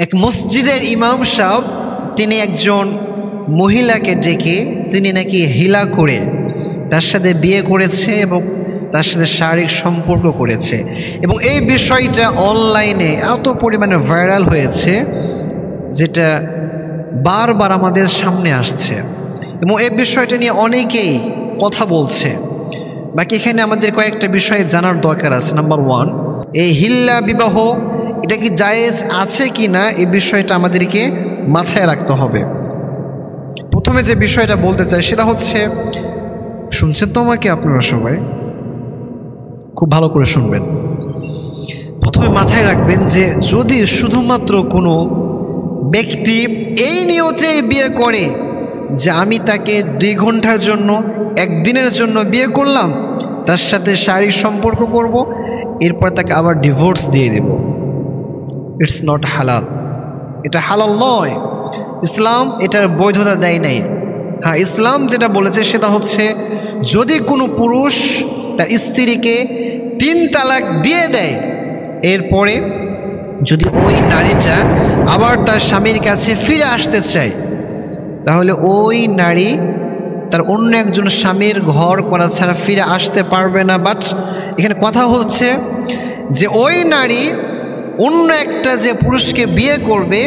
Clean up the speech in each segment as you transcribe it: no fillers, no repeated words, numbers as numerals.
এক মসজিদের ইমাম সাহেব তিনি একজন মহিলাকে ডেকে তিনি নাকি হিলা করে তার সাথে বিয়ে করেছে এবং তার সাথে শারীরিক সম্পর্ক করেছে, এবং এই বিষয়টা অনলাইনে এত পরিমাণে ভাইরাল হয়েছে যেটা বারবার আমাদের সামনে আসছে, এবং এই বিষয়টা নিয়ে অনেকেই কথা বলছে। বাকি এখানে আমাদের কয়েকটা বিষয় জানার দরকার আছে। নাম্বার 1, এই হিল্লা বিবাহ এটা কি জায়েজ আছে কি না এই বিষয়টা আমাদেরকে মাথায় রাখতে হবে। প্রথমে যে বিষয়টা বলতে চাই সেটা হচ্ছে, শুনছেন তো আমাকে আপনারা সবাই? খুব ভালো করে শুনবেন। প্রথমে মাথায় রাখবেন যে যদি শুধুমাত্র কোনো ব্যক্তি এই নিয়তে বিয়ে করে যে আমি তাকে 2 ঘন্টার জন্য, 1 দিনের জন্য বিয়ে করলাম, তার সাথে শারীরিক সম্পর্ক করব, এরপর তাকে আবার ডিভোর্স দিয়ে দেব, ইটস নট হালাল। এটা হালাল নয়। ইসলাম এটার বৈধতা দেয় নাই। হ্যাঁ, ইসলাম যেটা বলেছে সেটা হচ্ছে, যদি কোনো পুরুষ তার স্ত্রীকে 3 তালাক দিয়ে দেয়, এরপরে যদি ওই নারীটা আবার তার স্বামীর কাছে ফিরে আসতে চায়, তাহলে ওই নারী তার অন্য একজন স্বামীর ঘর করা ছাড়া ফিরে আসতে পারবে না। বাট এখানে কথা হচ্ছে যে ওই নারী অন্য একটা যে পুরুষকে বিয়ে করবে,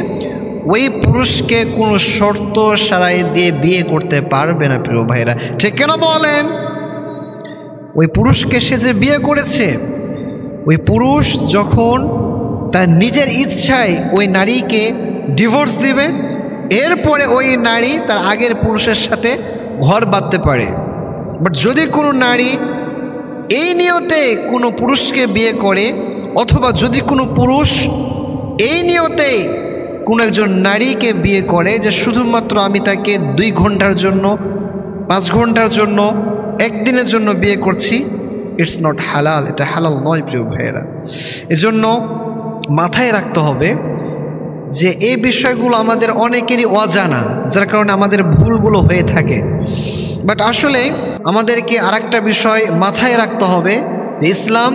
ওই পুরুষকে কোনো শর্ত সারাই দিয়ে বিয়ে করতে পারবে না। প্রিয় ভাইরা, ঠিক কেন বলেন? ওই পুরুষকে সে যে বিয়ে করেছে, ওই পুরুষ যখন তার নিজের ইচ্ছায় ওই নারীকে ডিভোর্স দিবে, এরপরে ওই নারী তার আগের পুরুষের সাথে ঘর বাঁধতে পারে। বাট যদি কোনো নারী এই নিয়তে কোনো পুরুষকে বিয়ে করে, অথবা যদি কোনো পুরুষ এই নিয়তে কোনো একজন নারীকে বিয়ে করে যে শুধুমাত্র আমি তাকে 2 ঘন্টার জন্য, 5 ঘন্টার জন্য, 1 দিনের জন্য বিয়ে করছি, ইটস নট হালাল। এটা হালাল নয় প্রিয় ভাইয়েরা। এজন্য মাথায় রাখতে হবে যে এই বিষয়গুলো আমাদের অনেকেরই অজানা, যার কারণে আমাদের ভুলগুলো হয়ে থাকে। বাট আসলে আমাদেরকে আরেকটা বিষয় মাথায় রাখতে হবে যে ইসলাম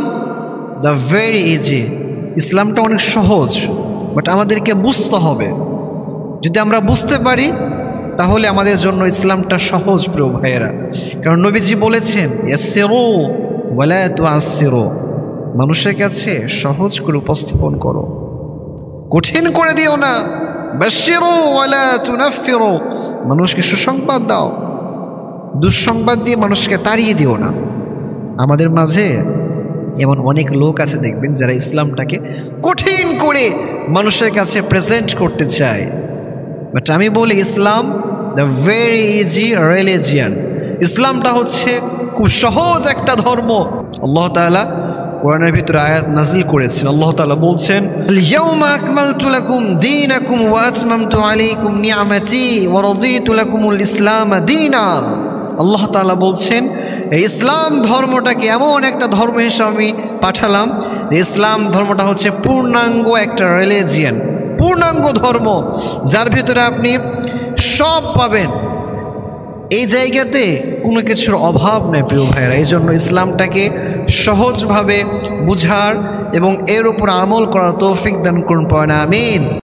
দ্য ভেরি ইজি। ইসলামটা অনেক সহজ, বাট আমাদেরকে বুঝতে হবে। যদি আমরা বুঝতে পারি তাহলে আমাদের জন্য ইসলামটা সহজ প্রিয় ভাইয়েরা। কারণ নবীজি বলেছেন, ইয়াসসিরু ওয়ালা তুআসসিরু, মানুষের কাছে সহজ করে উপস্থাপন করো, কঠিন করে দিও না। বাশশিরু ওয়ালা তুনাফফিরু, মানুষকে সুসংবাদ দাও, দুঃসংবাদ দিয়ে মানুষকে তাড়িয়ে দিও না। আমাদের মাঝে এমন অনেক লোক আছে দেখবেন যারা ইসলামটাকে কঠিন করে মানুষের কাছে প্রেজেন্ট করতে চায়। বাট আমি বলি, ইসলাম দ্য ভেরি ইজি রিলিজিয়ান। ইসলামটা হচ্ছে খুব সহজ একটা ধর্ম। আল্লাহ তাআলা কোরআনের ভিতরে আয়াত নাজিল করেছেন। আল্লাহ তাআলা বলছেন, আল-ইয়াউমা আকমালতু লাকুম দীনাকুম ওয়া আতমামতু আলাইকুম নি'মাতি ওয়া রাদিতু লাকুমুল ইসলাম দীনা। আল্লাহ তাআলা বলছেন, এই ইসলাম ধর্মটাকে এমন একটা ধর্ম হিসেবে আমি পাঠালাম, ইসলাম ধর্মটা হচ্ছে পূর্ণাঙ্গ একটা রিলিজিয়ান, পূর্ণাঙ্গ ধর্ম, যার ভিতরে আপনি সব পাবেন। এই জায়গাতে কোনো কিছুর অভাব নেই প্রিয় ভাইয়েরা। এই জন্য ইসলামটাকে সহজভাবে বুঝার এবং এর উপর আমল করার তৌফিক দান করুন। আমিন।